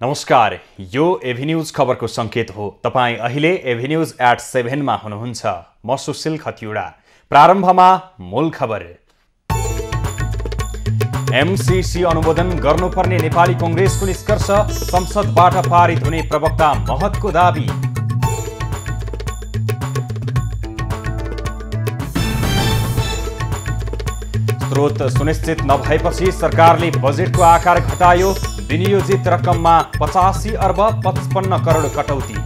नमस्कार, यो एभिन्यूज खबरको संकेत हो। तपाईं अहिले एभिन्यूज @7 मा हुनुहुन्छ। म सुशील खतिवडा। प्रारम्भमा मूल खबर। एमसीसी अनुमोदन गर्नुपर्ने नेपाली कांग्रेसको निष्कर्ष, संसदबाट पारित हुने प्रवक्ता महतको दाबी। स्रोत सुनिश्चित नभएपछि सरकारले बजेटको आकार घटायो। विनियोजित रकममा 85 अर्ब 55 करोड कटौती।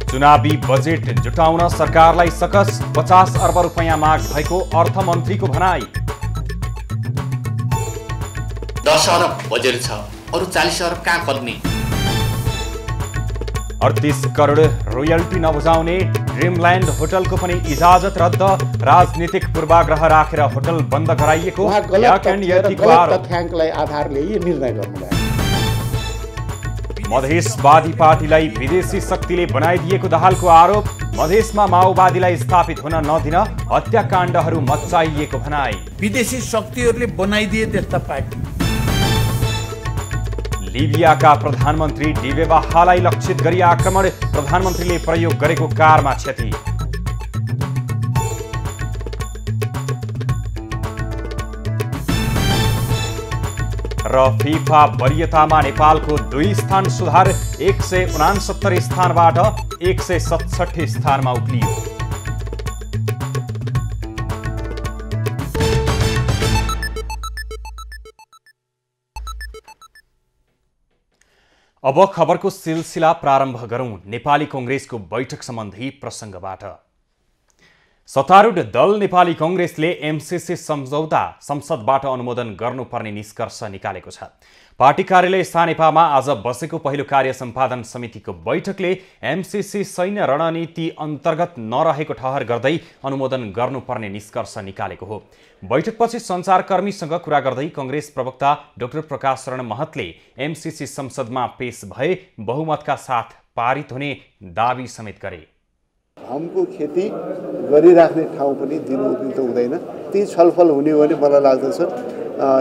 चुनावी बजेट जुटाउन सरकारलाई सकस, 50 अर्ब रुपैयाँ माग भएको अर्थमन्त्रीको भनाई। 10 अर्ब बजेट छ, अरु 40 अर्ब कहाँ खोज्ने? 38 करोड रोयल्टी नबुझाउने ड्रिमल्यान्ड होटलको पनि इजाजत रद्द। राजनीतिक पूर्वाग्रह राखेर होटल बन्द गराइएको तथ्याङ्कलाई आधारले यो निर्णय गर्नुभयो। मधेसवादी पार्टीलाई विदेशी शक्तिले बनाइदिएको दाहालको आरोप। मधेसमा माओवादीलाई स्थापित हुन नदिन हत्याकाण्डहरू मच्चाइएको भनाई। विदेशी शक्तिहरूले बनाइदिए त्यस्ता पार्टी। लिबियाका प्रधानमन्त्री डिबेबाहालाई लक्षित गरी आक्रमण। प्रधानमन्त्रीले प्रयोग गरेको कारमा क्षति। र फिफा वरियतामा नेपालको 2 स्थान सुधार। 169 स्थानबाट 167 स्थानमा उक्लियो। अब खबरको सिलसिला प्रारम्भ गरौं नेपाली कांग्रेसको बैठक सम्बन्धी प्रसंगबाट। सत्तारूढ दल नेपाली कांग्रेसले एमसीसी सम्झौता संसदबाट अनुमोदन गर्नुपर्ने निष्कर्ष निकालेको छ। पार्टी कार्यालय स्थानेपामा आज बसेको पहिलो कार्य सम्पादन समितिको बैठकले एमसीसी सैन्य रणनीति अन्तर्गत नरहेको ठहर गर्दै अनुमोदन गर्नुपर्ने निष्कर्ष निकालेको हो। बैठकपछि सञ्चारकर्मीसँग कुरा गर्दै कांग्रेस प्रवक्ता डाक्टर प्रकाश शरण महतले एमसीसी संसदमा पेश भए बहुमतका साथ पारित हुने दाबी समेत गरे। हमको खेती गरिराख्ने ठाउँ पनि दिनु उपयुक्त हुँदैन। ती छलफल हुने हो भने मलाई लाग्दछ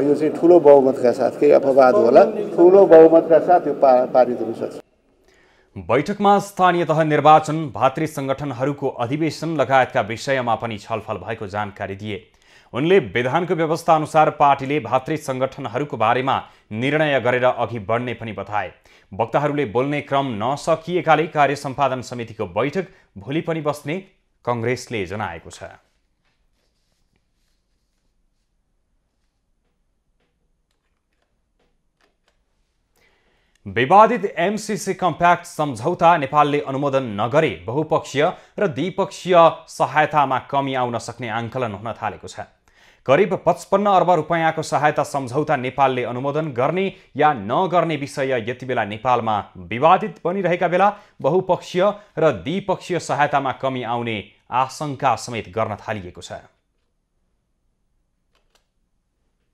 यो चाहिँ ठुलो बहुमतका साथ, केही अपवाद होला, ठुलो बहुमतका साथ यो पारित हुन सक्छ। बैठकमा स्थानीय तह निर्वाचन, भातृ संगठनहरूको अधिवेशन लगायतका विषयमा पनि छलफल भएको जानकारी दिए। उनले विधानको व्यवस्था अनुसार पार्टीले भातृ संगठनहरूको बारेमा निर्णय गरेर अघि बढ्ने पनि बताए। वक्ताहरूले बोल्ने क्रम नसकिएकाले कार्य सम्पादन समितिको बैठक भोलि पनि बस्ने कांग्रेसले जनाएको छ। विवादित एमसीसी कम्प्याक्ट सम्झौता नेपालले अनुमोदन नगरे बहुपक्षीय र द्विपक्षीय सहायतामा कमी आउन सक्ने आंकलन हुन थालेको छ। करिब 55 अर्ब रुपैयाँको सहायता सम्झौता नेपालले अनुमोदन गर्ने या नगर्ने विषय यति बेला नेपालमा विवादित बनिरहेका बेला बहुपक्षीय र द्विपक्षीय सहायतामा कमी आउने आशंका समेत गर्न थालिएको छ।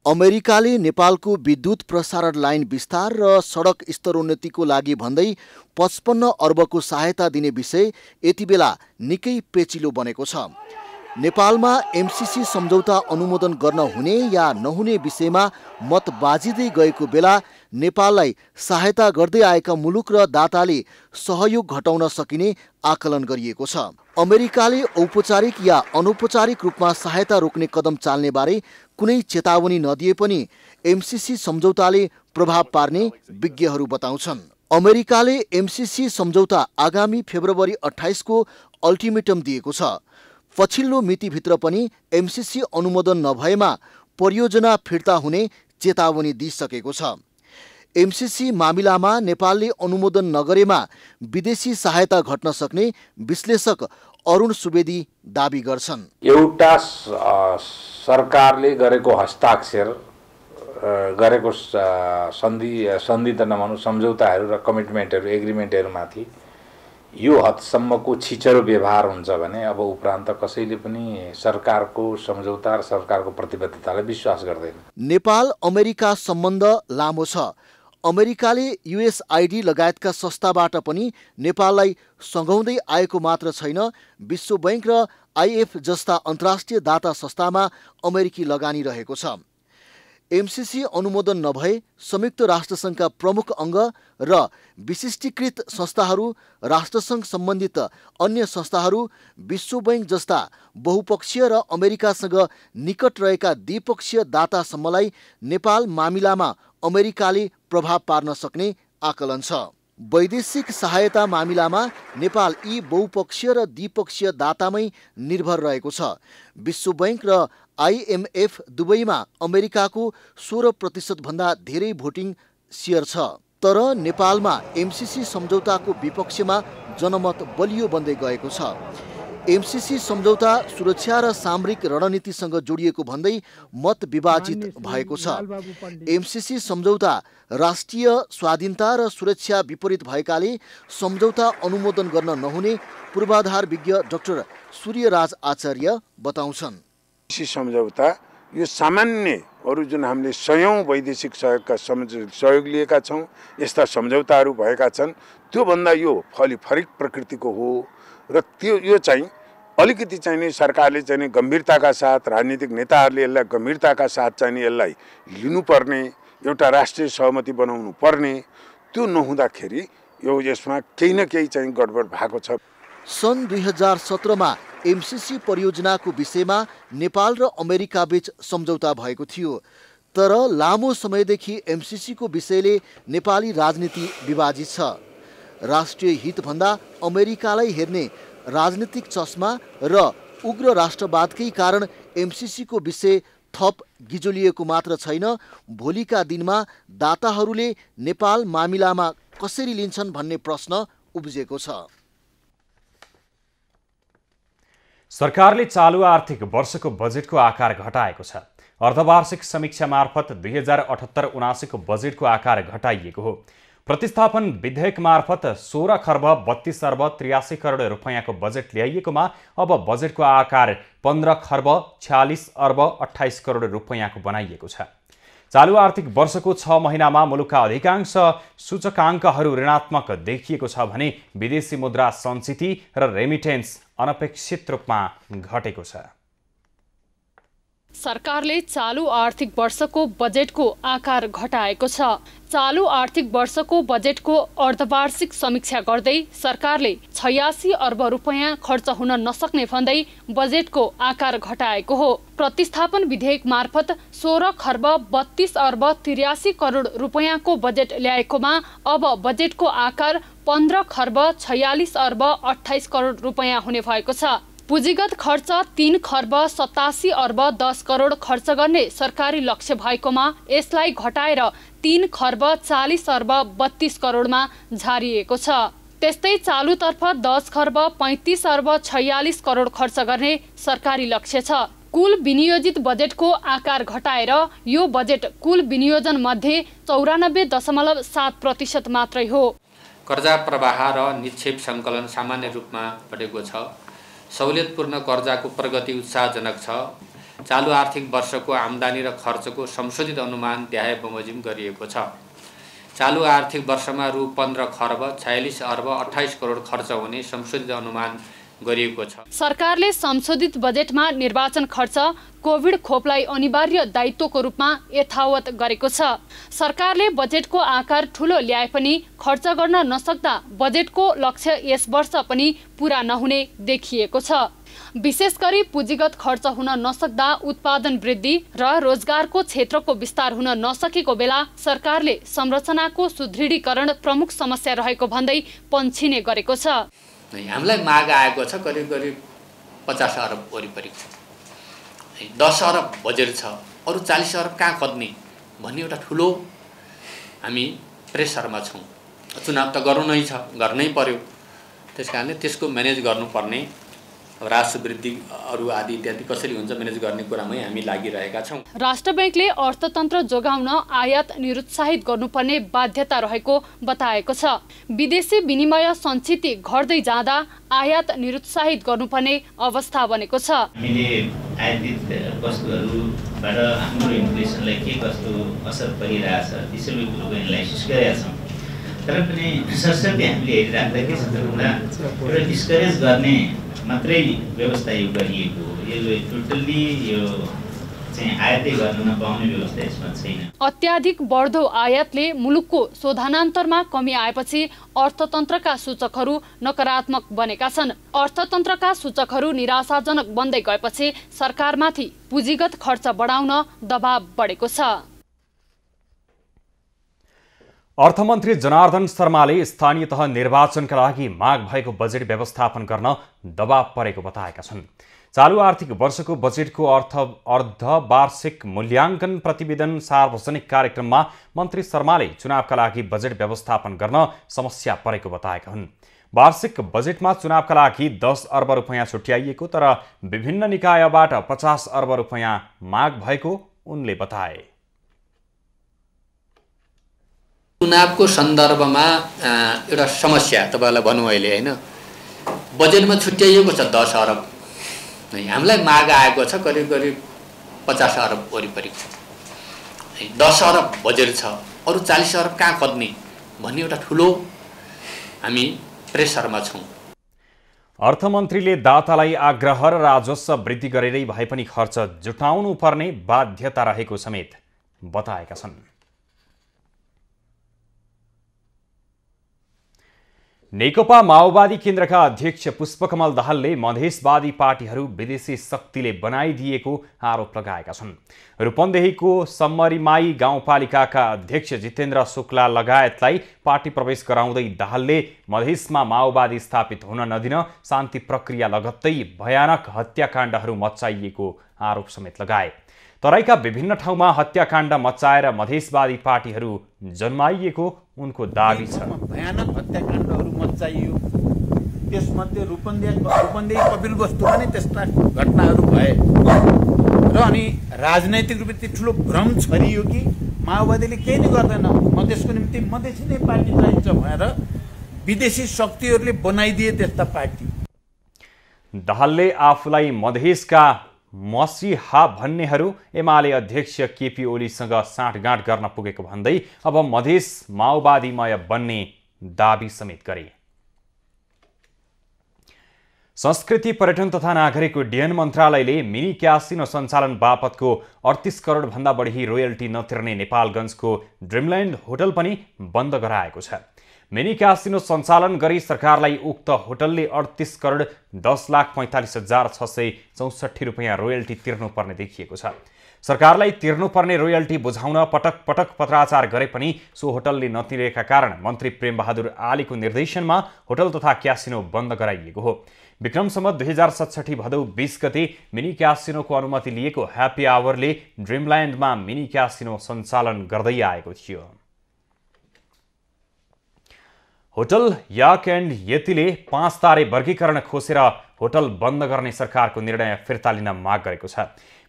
अमेरिकाले नेपालको विद्युत प्रसारण लाइन विस्तार र सडक स्तरोन्नतिको लागि भन्दै 55 अर्बको सहायता दिने विषय यति बेला निकै पेचिलो बनेको छ। नेपालमा एमसीसी सम्झौता अनुमोदन गर्न हुने या नहुने विषयमा मत बाजिँदै गएको बेला नेपाललाई सहायता गर्दै आएका मुलुक र दाताले सहयोग घटाउन सकिने आकलन गरिएको छ। अमेरिकाले औपचारिक या अनौपचारिक रूपमा सहायता रोक्ने कदम चाल्ने बारे कुनै चेतावनी नदिए पनि एमसीसी सम्झौताले प्रभाव पार्ने विज्ञहरू बताउँछन्। अमेरिकाले एमसीसी सम्झौता आगामी फेब्रुअरी 28 को अल्टिमेटम दिएको छ। पछिल्लो मितिभित्र पनि एमसीसी अनुमोदन नभएमा परियोजना फिर्ता हुने चेतावनी दिइसकेको छ। एमसीसी मामिलामा नेपालले अनुमोदन नगरेमा विदेशी सहायता घट्न सक्ने विश्लेषक अरुण सुवेदी दाबी गर्छन्। एउटा सरकारले गरेको हस्ताक्षर गरेको सन्धि त नभनौँ सम्झौताहरू र कमिटमेन्टहरू एग्रिमेन्टहरूमाथि यो हदसम्मको छिचरो व्यवहार हुन्छ भने अब उपरान्त कसैले पनि सरकारको सम्झौता र सरकारको प्रतिबद्धतालाई विश्वास गर्दैन। नेपाल अमेरिका सम्बन्ध लामो छ। अमेरिकाले युएसआइडी लगायतका संस्थाबाट पनि नेपाललाई सँगाउँदै आएको मात्र छैन, विश्व बैंक र आइएफ जस्ता अन्तर्राष्ट्रिय दाता संस्थामा अमेरिकी लगानी रहेको छ। एमसिसी अनुमोदन नभए संयुक्त राष्ट्रसङ्घका प्रमुख अङ्ग र विशिष्टीकृत संस्थाहरू, राष्ट्रसङ्घ सम्बन्धित अन्य संस्थाहरू, विश्व बैंक जस्ता बहुपक्षीय र अमेरिकासँग निकट रहेका द्विपक्षीय दातासम्मलाई नेपाल मामिलामा अमेरिकाले प्रभाव पार्न सक्ने आकलन छ। वैदेशिक सहायता मामिलामा नेपाल यी बहुपक्षीय र द्विपक्षीय दातामै निर्भर रहेको छ। विश्व बैंक र आइएमएफ दुवैमा अमेरिकाको 16% भन्दा धेरै भोटिङ सेयर छ। तर नेपालमा एमसिसी सम्झौताको विपक्षमा जनमत बलियो बन्दै गएको छ। एमसिसी सम्झौता सुरक्षा र सामरिक रणनीतिसँग जोडिएको भन्दै मत विभाजित भएको छ। एमसिसी सम्झौता राष्ट्रिय स्वाधीनता र सुरक्षा विपरीत भएकाले सम्झौता अनुमोदन गर्न नहुने पूर्वाधार विज्ञ डाक्टर सूर्यराज आचार्य बताउँछन्। एमसिसी सम्झौता यो सामान्य अरू जुन हामीले सयौं वैदेशिक सहयोगका सहयोग लिएका छौँ, यस्ता सम्झौताहरू भएका छन्, त्योभन्दा यो फरक प्रकृतिको हो र यो चाहिँ अलिकति चाहिँ नि सरकारले चाहिँ गम्भीरताका साथ, राजनीतिक नेताहरूले यसलाई गम्भीरताका साथ चाहिँ नि यसलाई लिनुपर्ने, एउटा राष्ट्रिय सहमति बनाउनु पर्ने, त्यो नहुँदाखेरि यो यसमा केही न केही चाहिँ गडबड भएको छ। सन् 2017मा एमसिसी परियोजनाको विषयमा नेपाल र अमेरिका बीच सम्झौता भएको थियो। तर लामो समयदेखि एमसिसीको विषयले नेपाली राजनीति विभाजित छ। राष्ट्रिय हितभन्दा अमेरिकालाई हेर्ने राजनीतिक चस्मा र उग्र राष्ट्रवादकै कारण एमसिसीको विषय थप गिजोलिएको मात्र छैन, भोलिका दिनमा दाताहरूले नेपाल मामिलामा कसरी लिन्छन् भन्ने प्रश्न उब्जेको छ। सरकारले चालु आर्थिक वर्षको बजेटको आकार घटाएको छ। अर्धवार्षिक समीक्षा मार्फत 2078-79 को बजेटको आकार घटाइएको हो। प्रतिस्थापन विधेयक मार्फत 16 खर्ब 32 अर्ब 83 करोड रुपैयाँको बजेट ल्याइएकोमा अब बजेटको आकार 15 खर्ब 46 अर्ब 28 करोड रुपैयाँको बनाइएको छ। चालु आर्थिक वर्षको 6 महिनामा मुलुकका अधिकांश सूचकाङ्कहरू ऋणात्मक देखिएको छ भने विदेशी मुद्रा सञ्चिति र रेमिटेन्स अनपेक्षित रूपमा घटेको छ। सरकारले चालु आर्थिक वर्षको बजेटको आकार घटाएको छ। चालु आर्थिक वर्षको बजेटको अर्धवार्षिक समीक्षा गर्दै सरकारले 86 अर्ब रुपैयाँ खर्च हुन नसक्ने भन्दै बजेटको आकार घटाएको हो। प्रतिस्थापन विधेयक मार्फत 16 खर्ब 32 अर्ब 83 करोड रुपैयाँको बजेट ल्याएकोमा अब बजेटको आकार 15 खर्ब 46 अर्ब 28 करोड रुपैयाँ हुने भएको छ। पुँजीगत खर्च 3 खर्ब 87 अर्ब 10 करोड खर्च गर्ने सरकारी लक्ष्य भएकोमा यसलाई घटाएर 3 खर्ब 40 अर्ब 32 करोडमा झारिएको छ। त्यस्तै चालुतर्फ 10 खर्ब 35 अर्ब 46 करोड खर्च गर्ने सरकारी लक्ष्य छ। कुल विनियोजित बजेटको आकार घटाएर यो बजेट कुल विनियोजन मध्ये 94.7% मात्रै हो। कर्जा प्रवाह र निक्षेप सङ्कलन सामान्य रूपमा बढेको छ। सहुलियतपूर्ण कर्जाको प्रगति उत्साहजनक छ। चालु आर्थिक वर्षको आम्दानी र खर्चको संशोधित अनुमान देहाय बमोजिम गरिएको छ। चालु आर्थिक वर्षमा रु 15 खर्ब 46 अर्ब 28 करोड खर्च हुने संशोधित अनुमान गरिएको छ। सरकारले संशोधित बजेटमा निर्वाचन खर्च, कोभिड खोपलाई अनिवार्य दायित्वको रूपमा यथावत गरेको छ। सरकारले बजेटको आकार ठूलो ल्याए पनि खर्च गर्न नसक्दा बजेटको लक्ष्य यस वर्ष पनि पूरा नहुने देखिएको छ। विशेष गरी पुँजीगत खर्च हुन नसक्दा उत्पादन वृद्धि र रोजगारको क्षेत्रको विस्तार हुन नसकेको बेला सरकारले संरचनाको सुदृढीकरण प्रमुख समस्या रहेको भन्दै पन्छिने गरेको छ। हामीलाई माग आएको छ करिब 50 अरब वरिपरि। 10 अरब बजेट छ, अरू 40 अरब कहाँ खोज्ने भन्ने एउटा ठुलो हामी प्रेसरमा छौँ। चुनाव त गर्नु नै छ, गर्नै पर्यो। त्यसकारणले त्यसको म्यानेज गर्नुपर्ने राजस्व वृद्धि अरू आदि इत्यादि कसरी हुन्छ म्यानेज गर्ने कुरामै हामी लागिरहेका छौँ। राष्ट्र बैंकले अर्थतन्त्र जोगाउन आयात निरुत्साहित गर्नुपर्ने बाध्यता रहेको बताएको छ। विदेशी विनिमय सञ्चित घट्दै जाँदा आयात निरुत्साहित गर्नुपर्ने अवस्था बनेको छ। हामीले आयातित वस्तुहरूबाट हाम्रो इन्फ्लेसनलाई के कस्तो असर परिरहेछ त्यो सबै कुरोको एनालाइसिस गरेका छौँ। तर पनि सरसर्ती हामीले हेरिराख्दा के छ भन्दा एउटा डिस्करेज गर्ने मात्रै व्यवस्था यो गरिएको हो। यो टोटल्ली यो चाहिँ आयातै गर्न नपाउने व्यवस्था यसमा छैन। अत्याधिक बढ्दो आयातले मुलुकको शोधनान्तरमा कमी आएपछि अर्थतन्त्रका सूचकहरू नकारात्मक बनेका छन्। अर्थतन्त्रका सूचकहरू निराशाजनक बन्दै गएपछि सरकारमाथि पुँजीगत खर्च बढाउन दबाव बढेको छ। अर्थमन्त्री जनार्दन शर्माले स्थानीय तह निर्वाचनका लागि माग भएको बजेट व्यवस्थापन गर्न दबाव परेको बताएका छन्। चालू आर्थिक वर्षको बजेटको अर्धवार्षिक मूल्याङ्कन प्रतिवेदन सार्वजनिक कार्यक्रममा मन्त्री शर्माले चुनावका लागि बजेट व्यवस्थापन गर्न समस्या परेको बताएका हुन्। वार्षिक बजेटमा चुनावका लागि 10 अर्ब रुपैयाँ छुट्याइएको तर विभिन्न निकायबाट 50 अर्ब रुपैयाँ माग भएको उनले बताए। चुनावको सन्दर्भमा एउटा समस्या तपाईहरुलाई भन्नु अहिले हैन, बजेटमा छुट्याइएको छ 10 अरब, हामीलाई माग आएको छ करिब करिब 50 अरब वरिपरि। 10 अरब बजेट छ, अरु 40 अरब कहाँ खोज्ने भन्ने एउटा ठुलो हामी प्रेसरमा छौं। अर्थमन्त्रीले दातालाई आग्रह र राजस्व वृद्धि गरेरै भए पनि खर्च जुटाउनु पर्ने बाध्यता रहेको समेत बताएका छन्। नेकपा माओवादी केन्द्रका अध्यक्ष पुष्पकमल दाहालले मधेसवादी पार्टीहरू विदेशी शक्तिले बनाइदिएको आरोप लगाएका छन्। रूपन्देहीको सम्मरीमाई गाउँपालिकाका अध्यक्ष जितेन्द्र शुक्ला लगायतलाई पार्टी प्रवेश गराउँदै दाहालले मधेसमा माओवादी स्थापित हुन नदिन शान्ति प्रक्रिया लगत्तै भयानक हत्याकाण्डहरू मच्चाइएको आरोप समेत लगाए। तराईका विभिन्न ठाउँमा हत्याकाण्ड मच्चाएर मधेसवादी पार्टीहरू जन्माइएको उनको दाबी छ। भयानक हत्याकाण्डहरू मच्चाइयो, त्यसमध्ये रूपन्देही कपिल वस्तुमा नै त्यस्ता घटनाहरू भए र अनि राजनैतिक रूपले ठुलो भ्रम छरियो कि माओवादीले केही नै गर्दैन, मधेसको निम्ति मधेसी नै पार्टी चाहिन्छ भनेर विदेशी शक्तिहरूले बनाइदिए त्यस्ता पार्टी। दाहालले आफूलाई मधेसका मसीहा भन्नेहरू एमाले अध्यक्ष केपी ओलीसँग साँठगाँठ गर्न पुगेको भन्दै अब मधेस माओवादीमय बन्ने दाबी समेत गरे। संस्कृति पर्यटन तथा नागरिक उड्डयन मन्त्रालयले मिनी क्यासिनो सञ्चालन बापतको 38 करोड भन्दा बढी रोयल्टी नतिर्ने नेपालगञ्जको ड्रिमल्यान्ड होटल पनि बन्द गराएको छ। मिनी क्यासिनो सञ्चालन गरी सरकारलाई उक्त होटलले 38 करोड 10,45,664 रुपैयाँ रोयल्टी तिर्नुपर्ने देखिएको छ। सरकारलाई तिर्नुपर्ने रोयल्टी बुझाउन पटक पटक पत्राचार गरे पनि सो होटलले नतिरेका कारण मन्त्री प्रेमबहादुर आलीको निर्देशनमा होटल तथा क्यासिनो बन्द गराइएको हो। विक्रम सम्वत 2067 भदौ 20 गते मिनी क्यासिनोको अनुमति लिएको ह्याप्पी आवरले ड्रिमल्यान्डमा मिनी क्यासिनो सञ्चालन गर्दै आएको थियो। होटल याक एन्ड यतिले 5 तारे वर्गीकरण खोसेर होटल बन्द गर्ने सरकारको निर्णय फिर्ता लिन माग गरेको छ।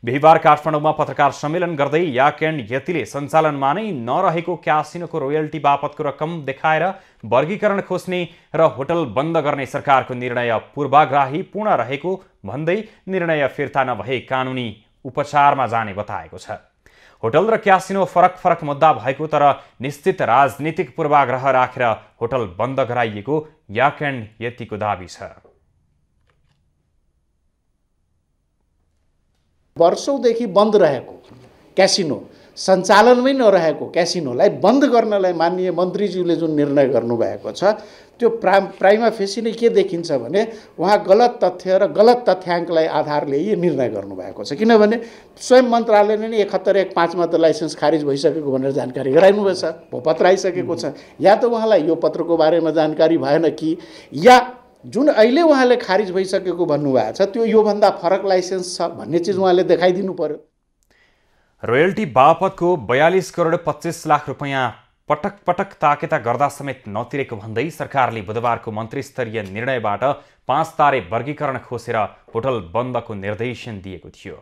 बिहिबार काठमाडौँमा पत्रकार सम्मेलन गर्दै याक एन्ड यतिले सञ्चालनमा नै नरहेको क्यासिनोको रोयल्टी बापतको रकम देखाएर वर्गीकरण खोज्ने र होटल बन्द गर्ने सरकारको निर्णय पूर्वाग्राही पूर्ण रहेको भन्दै निर्णय फिर्ता नभए कानुनी उपचारमा जाने बताएको छ। होटल र क्यासिनो फरक मुद्दा भएको तर निश्चित राजनीतिक पूर्वाग्रह राखेर होटल बन्द गराइएको याक एन्ड यतिको दाबी छ। वर्षौंदेखि बन्द रहेको क्यासिनो, सञ्चालनमै नरहेको क्यासिनोलाई बन्द गर्नलाई माननीय मन्त्रीज्यूले जुन निर्णय गर्नुभएको छ त्यो प्राइमा फेसी नै के देखिन्छ भने उहाँ गलत तथ्य र गलत तथ्याङ्कलाई आधारले यो निर्णय गर्नुभएको छ। किनभने स्वयं मन्त्रालयले नै 71/1/5मा त लाइसेन्स खारिज भइसकेको भनेर जानकारी गराइनुभएको छ, पत्र आइसकेको छ। या त उहाँलाई यो पत्रको बारेमा जानकारी भएन कि या जुन अहिले उहाँले खारिज भइसकेको भन्नुभएको छ त्यो योभन्दा फरक लाइसेन्स छ भन्ने चिज उहाँले देखाइदिनु पर्यो। रोयल्टी बापतको 42 करोड 25 लाख रुपैयाँ पटक पटक ताकेता गर्दा समेत नतिरेको भन्दै सरकारले बुधबारको मन्त्रीस्तरीय निर्णयबाट 5 तारे वर्गीकरण खोसेर होटल बन्दको निर्देशन दिएको थियो।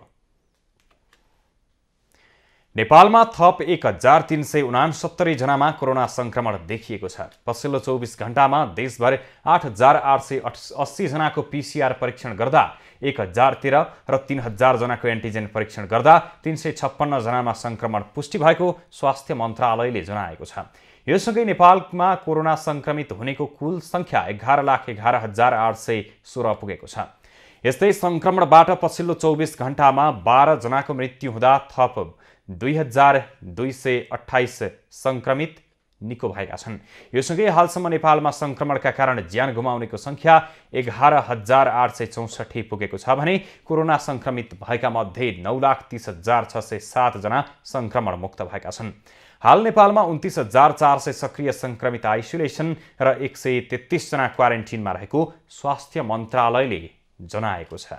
नेपालमा थप 1369 जनामा कोरोना संक्रमण देखिएको छ। पछिल्लो 24 घण्टामा देशभर 8880 जनाको पीसीआर परीक्षण गर्दा 1013 र 3000 जनाको एन्टिजेन परीक्षण गर्दा 356 जनामा संक्रमण पुष्टि भएको स्वास्थ्य मन्त्रालयले जनाएको छ। यससँगै नेपालमा कोरोना संक्रमित हुनेको कुल संख्या 11,11,816 पुगेको छ। यस्तै संक्रमणबाट पछिल्लो 24 घण्टामा 12 जनाको मृत्यु हुँदा थप 2228 संक्रमित निको भएका छन्। योसँगै हालसम्म नेपालमा संक्रमणका कारण ज्यान गुमाउनेको संख्या 11,864 पुगेको छ भने कोरोना संक्रमित भएका मध्ये 9,30,607 जना संक्रमण मुक्त भएका छन्। हाल नेपालमा 29,400 सक्रिय संक्रमित आइसोलेसन र 133 जना क्वारेन्टिनमा रहेको स्वास्थ्य मन्त्रालयले जनाएको छ।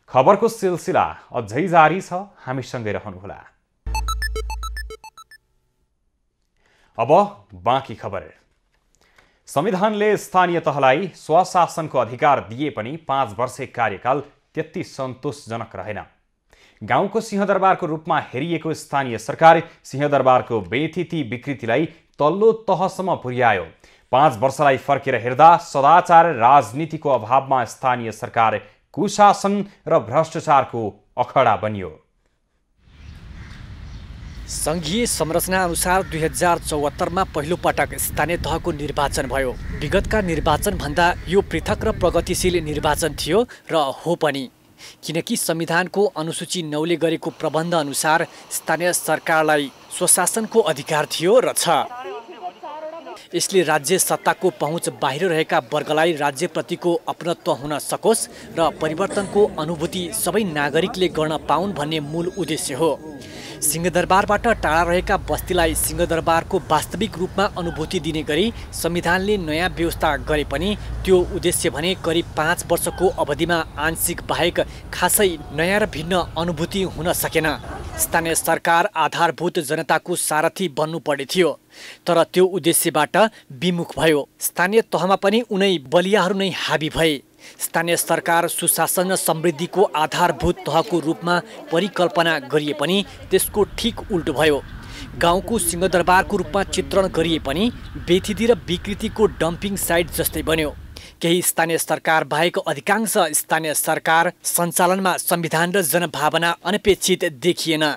खबरको सिलसिला अझै जारी छ, हामीसँगै रहनुहोला। अब बाँकी खबर। संविधानले स्थानीय तहलाई स्वशासनको अधिकार दिए पनि 5 वर्षे कार्यकाल त्यति सन्तोषजनक रहेन। गाउँको सिंहदरबारको रूपमा हेरिएको स्थानीय सरकार सिंहदरबारको बेथिति विकृतिलाई तल्लो तहसम्म पुर्यायो। 5 वर्षलाई फर्केर हेर्दा सदाचार राजनीतिको अभावमा स्थानीय सरकार कुशासन र भ्रष्टाचारको अखडा बनियो। संघीय संरचना अनुसार 2074 पहिलो पटक स्थानीय तहको निर्वाचन भयो। विगतका निर्वाचन भन्दा यो पृथक र प्रगतिशील निर्वाचन थियो र हो पनि, किनकि संविधानको अनुसूची 9 ले गरेको प्रबन्ध अनुसार स्थानीय सरकारलाई स्वशासनको अधिकार थियो र छ। यसले राज्य सत्ताको पहुँच बाहिर रहेका वर्गलाई राज्यप्रतिको अपनत्व हुन सकोस् र परिवर्तनको अनुभूति सबै नागरिकले गर्न पाउन् भन्ने मूल उद्देश्य हो। सिंहदरबारबाट टाढा रहेका बस्तीलाई सिंहदरबारको वास्तविक रूपमा अनुभूति दिने गरी संविधानले नयाँ व्यवस्था गरे पनि त्यो उद्देश्य भने करिब 5 वर्षको अवधिमा आंशिक बाहेक खासै नयाँ र भिन्न अनुभूति हुन सकेन। स्थानीय सरकार आधारभूत जनताको सारथी बन्नुपर्ने थियो, तर त्यो उद्देश्यबाट विमुख भयो। स्थानीय तहमा पनि उनै बलियाहरू नै हाबी भए। स्थानीय सरकार सुशासन र समृद्धिको आधारभूत तहको रूपमा परिकल्पना गरिए पनि त्यसको ठिक उल्टो भयो। गाउँको सिंहदरबारको रूपमा चित्रण गरिए पनि बेथिति र विकृतिको डम्पिङ साइट जस्तै बन्यो। केही स्थानीय सरकार बाहेक अधिकांश स्थानीय सरकार सञ्चालनमा संविधान र जनभावना अनपेक्षित देखिएन।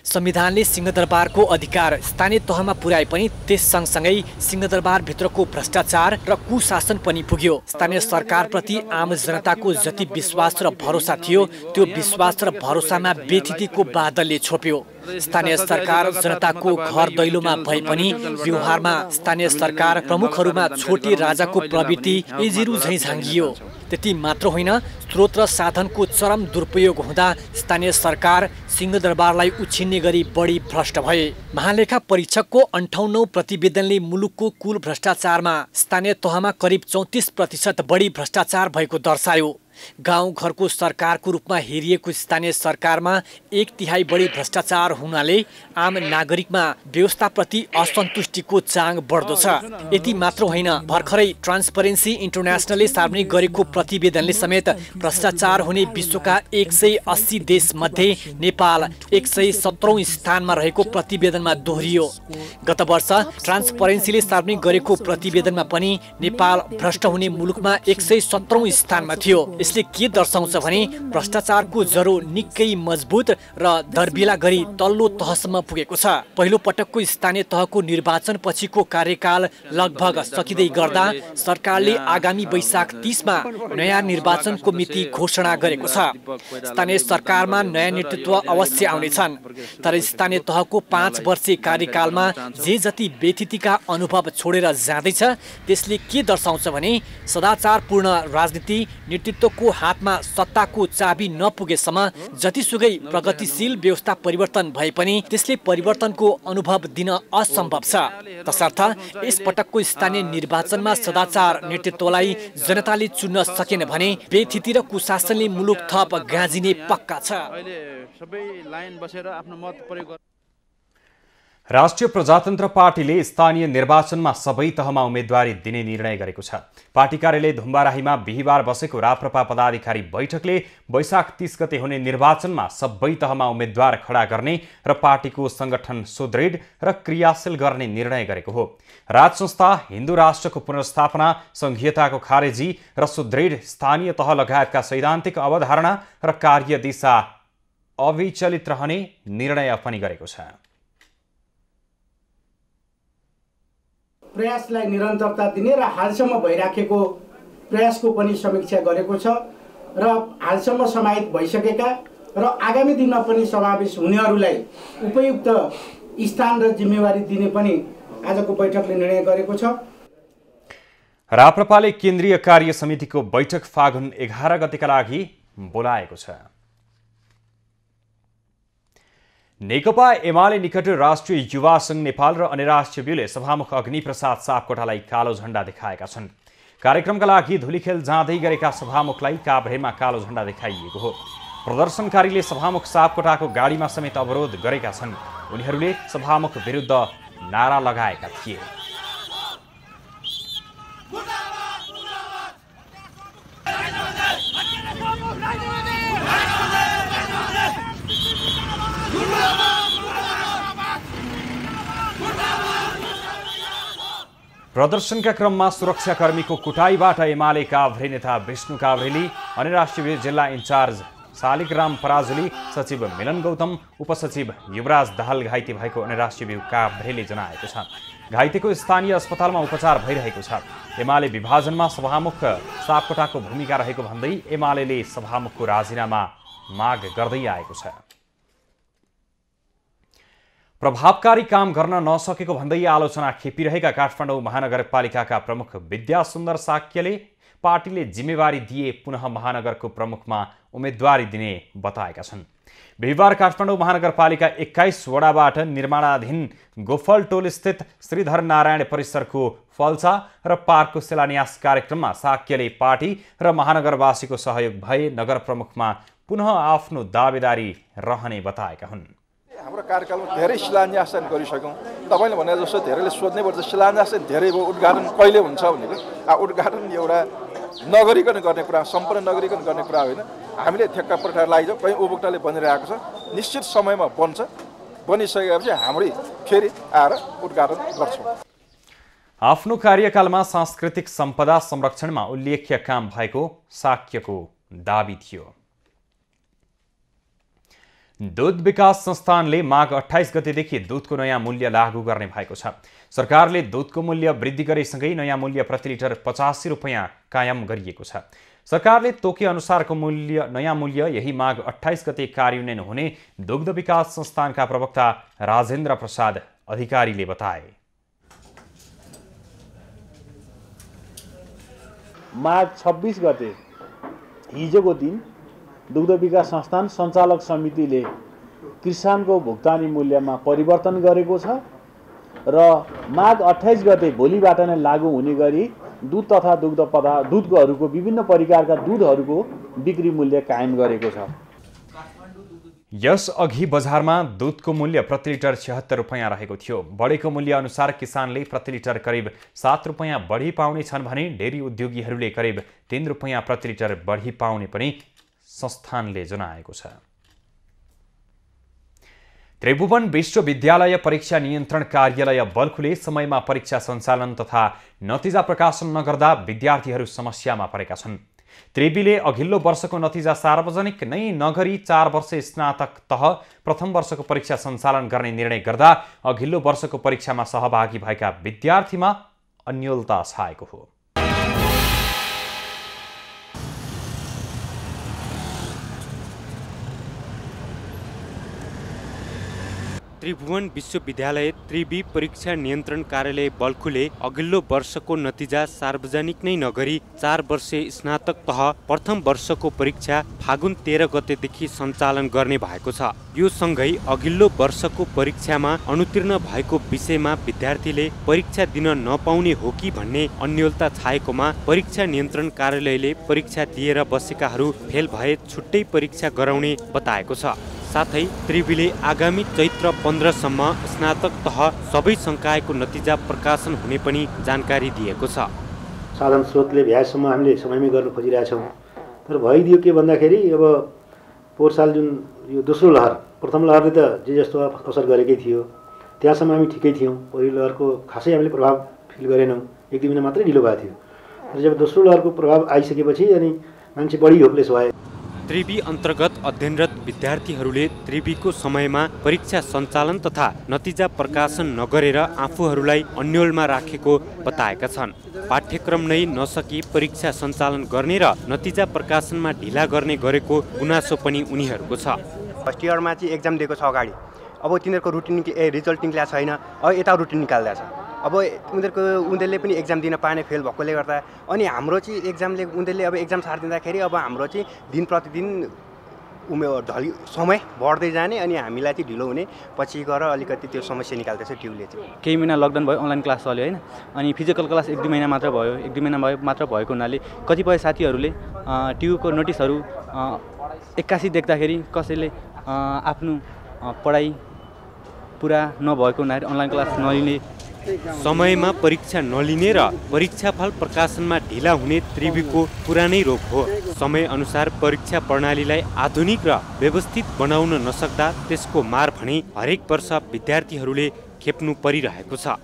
संविधानले सिंहदरबारको अधिकार स्थानीय तहमा पुर्याए पनि त्यस सँगसँगै सिंहदरबारभित्रको भ्रष्टाचार र कुशासन पनि पुग्यो। स्थानीय सरकारप्रति आम जनताको जति विश्वास र भरोसा थियो त्यो विश्वास र भरोसामा बेथितिको बादलले छोप्यो। स्थानीय सरकार जनताको घर दैलोमा भए पनि व्यवहारमा स्थानीय सरकार प्रमुखहरूमा छोटे राजाको प्रवृत्ति एजिरु झैँ झाँगियो। त्यति मात्र होइन, स्रोत र साधनको चरम दुरुपयोग हुँदा स्थानीय सरकार सिंहदरबारलाई उछिन्ने गरी बढी भ्रष्ट भए। महालेखा परीक्षकको 58औं प्रतिवेदनले मुलुकको कुल भ्रष्टाचारमा स्थानीय तहमा करिब 34% बढी भ्रष्टाचार भएको दर्शायो। गाउँ घरको सरकारको रूपमा हेरिएको स्थानीय सरकारमा 1/3 बढी भ्रष्टाचार हुनाले आम नागरिकमा व्यवस्थाप्रति असन्तुष्टिको चाङ बढ्दो छ। यति मात्र होइन, भर्खरै ट्रान्सपरेन्सी इन्टरनेसनलले सार्वजनिक गरेको प्रतिवेदनले समेत भ्रष्टाचार हुने विश्वका 180 देशमध्ये नेपाल 117औं स्थानमा रहेको प्रतिवेदनमा दोहोरियो। गत वर्ष ट्रान्सपरेन्सीले सार्वजनिक गरेको प्रतिवेदनमा पनि नेपाल भ्रष्ट हुने मुलुकमा 117औं स्थानमा थियो। यसले के दर्शाउँछ भने भ्रष्टाचारको जरो निकै मजबुत र दरबिला गरी तल्लो तहसम्म पुगेको छ। पहिलो पटकको स्थानीय तहको निर्वाचन पछिको कार्यकाल लगभग सकिँदै गर्दा सरकारले आगामी वैशाख 30 मा नयाँ निर्वाचनको मिति घोषणा गरेको छ। स्थानीय सरकारमा नयाँ नेतृत्व अवश्य आउनेछन्, तर स्थानीय तहको 5 वर्षे कार्यकालमा जे जति बेथितिका अनुभव छोडेर जाँदैछ त्यसले के दर्शाउँछ भने सदाचारपूर्ण राजनीति नेतृत्व को हातमा सत्ताको चाबी नपुगेसम्म जतिसुकै प्रगतिशील व्यवस्था परिवर्तन भए पनि त्यसले परिवर्तनको अनुभव दिन असम्भव छ। तसर्थ यस पटकको स्थानीय निर्वाचनमा सदाचार नेतृत्वलाई जनताले चुन्न सकेन भने बेथिति र कुशासनले मुलुक थप गाँजिने पक्का छ। राष्ट्रिय प्रजातन्त्र पार्टीले स्थानीय निर्वाचनमा सबै तहमा उम्मेदवारी दिने निर्णय गरेको छ। पार्टी कार्यालय धुम्बाराहीमा बिहिबार बसेको राप्रपा पदाधिकारी बैठकले वैशाख 30 गते हुने निर्वाचनमा सबै तहमा उम्मेद्वार खडा गर्ने र पार्टीको संगठन सुदृढ र क्रियाशील गर्ने निर्णय गरेको हो। राज संस्था, हिन्दू राष्ट्रको पुनर्स्थापना, संघीयताको खारेजी र सुदृढ स्थानीय तह लगायतका सैद्धान्तिक अवधारणा र कार्यदिशा अविचलित रहने निर्णय पनि गरेको छ। प्रयासलाई निरन्तरता दिने र हालसम्म भइराखेको प्रयासको पनि समीक्षा गरेको छ र हालसम्म समाहित भइसकेका र आगामी दिनमा पनि समावेश हुनेहरूलाई उपयुक्त स्थान र जिम्मेवारी दिने पनि आजको बैठकले निर्णय गरेको छ। राप्रपाले केन्द्रीय कार्य समितिको बैठक फागुन 11 गतेका लागि बोलाएको छ। नेकपा एमाले निकट राष्ट्रिय युवा संघ नेपाल र अन्य राष्ट्रिय व्यूले सभामुख अग्निप्रसाद सापकोटालाई कालो झण्डा देखाएका छन्। कार्यक्रमका लागि धुलीखेल जाँदै गरेका सभामुखलाई काभ्रेमा कालो झण्डा देखाइएको हो। प्रदर्शनकारीले सभामुख सापकोटाको गाडीमा समेत अवरोध गरेका छन्। उनीहरूले सभामुख विरुद्ध नारा लगाएका थिए। प्रदर्शनका क्रममा सुरक्षाकर्मीको कुटाईबाट एमाले काभ्रे नेता विष्णु काभ्रेली, अन्य राष्ट्रिय जिल्ला इन्चार्ज शालिग्राम पराजुली, सचिव मिलन गौतम, उपसचिव युवराज दाहाल घाइते भएको अन्य राष्ट्रिय काभ्रेले जनाएको छ। घाइतेको स्थानीय अस्पतालमा उपचार भइरहेको छ। एमाले विभाजनमा सभामुख सापकोटाको भूमिका रहेको भन्दै एमाले सभामुखको राजीनामा माग गर्दै आएको छ। प्रभावकारी काम गर्न नसकेको भन्दै आलोचना खेपिरहेका काठमाडौँ महानगरपालिकाका प्रमुख विद्यासुन्दर साक्यले पार्टीले जिम्मेवारी दिए पुनः महानगरको प्रमुखमा उम्मेदवारी दिने बताएका छन्। बिहिबार काठमाडौँ महानगरपालिका 21 वडाबाट निर्माणाधीन गोफलटोल स्थित श्रीधर नारायण परिसरको फल्सा र पार्कको शिलान्यास कार्यक्रममा साक्यले पार्टी र महानगरवासीको सहयोग भए नगर प्रमुखमा पुनः आफ्नो दावेदारी रहने बताएका हुन्। हाम्रो कार्यकालमा धेरै शिलान्यास गरिसक्यौँ। तपाईँले भने जस्तो धेरैले सोध्नै पर्छ शिलान्यास धेरै भयो, उद्घाटन कहिले हुन्छ भनेको। उद्घाटन एउटा नगरिकन गर्ने कुरा, सम्पूर्ण नगरिकन गर्ने कुरा होइन। हामीले ठेक्का पठाएर लगाइदियौँ, कहीँ उपभोक्ताले भनिरहेको छ, निश्चित समयमा बन्छ। बनिसकेपछि हामी फेरि आएर उद्घाटन गर्छौँ। आफ्नो कार्यकालमा सांस्कृतिक सम्पदा संरक्षणमा उल्लेख्य काम भएको साक्यको दाबी थियो। दूध विकास संस्थानले माघ 28 गतेदेखि दूधको नयाँ मूल्य लागू गर्ने भएको छ। सरकारले दूधको मूल्य वृद्धि गरेसँगै नयाँ मूल्य प्रति लिटर 85 रुपैयाँ कायम गरिएको छ। सरकारले तोके अनुसारको नयाँ मूल्य यही माघ 28 गते कार्यान्वयन हुने दुग्ध विकास संस्थानका प्रवक्ता राजेन्द्र प्रसाद अधिकारीले बताए। माघ 26 गते हिजोको दिन दुग्ध विकास संस्थान सञ्चालक समितिले किसानको भुक्तानी मूल्यमा परिवर्तन गरेको छ र माघ 28 गते भोलिबाट नै लागू हुने गरी दूध तथा दुधकोहरूको विभिन्न प्रकारका दुधहरूको बिक्री मूल्य कायम गरेको छ। यस अघि बजारमा दूधको मूल्य प्रति लिटर 76 रुपैयाँ रहेको थियो। बढेको मूल्य अनुसार किसानले प्रति लिटर करिब 7 रुपैयाँ बढी पाउने छन् भने डेरी उद्योगीहरूले करिब 3 रुपैयाँ प्रति लिटर बढी पाउने पनि संस्थानले जनाएको छ। त्रिभुवन विश्वविद्यालय परीक्षा नियन्त्रण कार्यालय बल्खुले समयमा परीक्षा सञ्चालन तथा नतिजा प्रकाशन नगर्दा विद्यार्थीहरू समस्यामा परेका छन्। त्रिवीले अघिल्लो वर्षको नतिजा सार्वजनिक नै नगरी 4 वर्ष स्नातक तह प्रथम वर्षको परीक्षा सञ्चालन गर्ने निर्णय गर्दा अघिल्लो वर्षको परीक्षामा सहभागी भएका विद्यार्थीमा अन्योलता छाएको हो। त्रिभुवन विश्वविद्यालय त्रिवी परीक्षा नियन्त्रण कार्यालय बल्खुले अघिल्लो वर्षको नतिजा सार्वजनिक नै नगरी 4 वर्ष स्नातक तह प्रथम वर्षको परीक्षा फागुन 13 गतेदेखि सञ्चालन गर्ने भएको छ। यो सँगै अघिल्लो वर्षको परीक्षामा अनुत्तीर्ण भएको विषयमा विद्यार्थीले परीक्षा दिन नपाउने हो कि भन्ने अन्योलता छाएकोमा परीक्षा नियन्त्रण कार्यालयले परीक्षा दिएर बसेकाहरू फेल भए छुट्टै परीक्षा गराउने बताएको छ। साथै त्रिवीले आगामी चैत्र 15 सम्म स्नातक तह सबै संकायको नतिजा प्रकाशन हुने पनि जानकारी दिएको छ। साधन स्रोतले भ्याएसम्म हामीले समयमै गर्न खोजिरहेछौँ, तर भइदियो के भन्दाखेरि अब पोहोर साल जुन यो दोस्रो लहर, प्रथम लहरले त जे जस्तो असर गरेकै थियो, त्यहाँसम्म हामी ठिकै थियौँ। पहिलो लहरको खासै हामीले प्रभाव फिल गरेनौँ, 1-2 महिना मात्रै ढिलो भएको थियो। र जब दोस्रो लहरको प्रभाव आइसकेपछि अनि मान्छे बढी होपलेस भए। त्रिवी अन्तर्गत अध्ययनरत विद्यार्थीहरूले त्रिवीको समयमा परीक्षा सञ्चालन तथा नतिजा प्रकाशन नगरेर आफूहरूलाई अन्योलमा राखेको बताएका छन्। पाठ्यक्रम नै नसकी परीक्षा सञ्चालन गर्ने र नतिजा प्रकाशनमा ढिला गर्ने गरेको गुनासो पनि उनीहरूको छ। फर्स्ट इयरमा चाहिँ एक्जाम दिएको छ अगाडि, अब तिनीहरूको रुटिन रिजल्ट निक्लिएको छैन, अब यता रुटिन निकाल्दैछ। अब उनीहरूले पनि एक्जाम दिन पाएन फेल भएकोले गर्दा, अनि हाम्रो चाहिँ एक्जामले उनीहरूले अब एक्जाम सारिदिँदाखेरि अब हाम्रो चाहिँ दिन प्रतिदिन समय बढ्दै जाने अनि हामीलाई चाहिँ ढिलो हुने, पछि गएर अलिकति त्यो समस्या निकाल्दैछ ट्युले चाहिँ। केही महिना लकडाउन भयो, अनलाइन क्लास चल्यो होइन, अनि फिजिकल क्लास 1-2 महिना मात्र भयो। 1-2 महिना मात्र भएको हुनाले कतिपय साथीहरूले ट्युको नोटिसहरू एक्कासी देख्दाखेरि कसैले आफ्नो पढाइ पुरा नभएको हुनाले अनलाइन क्लास नलिने, समयमा परीक्षा नलिने र परीक्षाफल प्रकाशनमा ढिला हुने त्रिवीको पुरानै रोग हो। समय अनुसार परीक्षा प्रणालीलाई आधुनिक र व्यवस्थित बनाउन नसक्दा त्यसको मार भने हरेक वर्ष विद्यार्थीहरूले खेप्नु परिरहेको छ।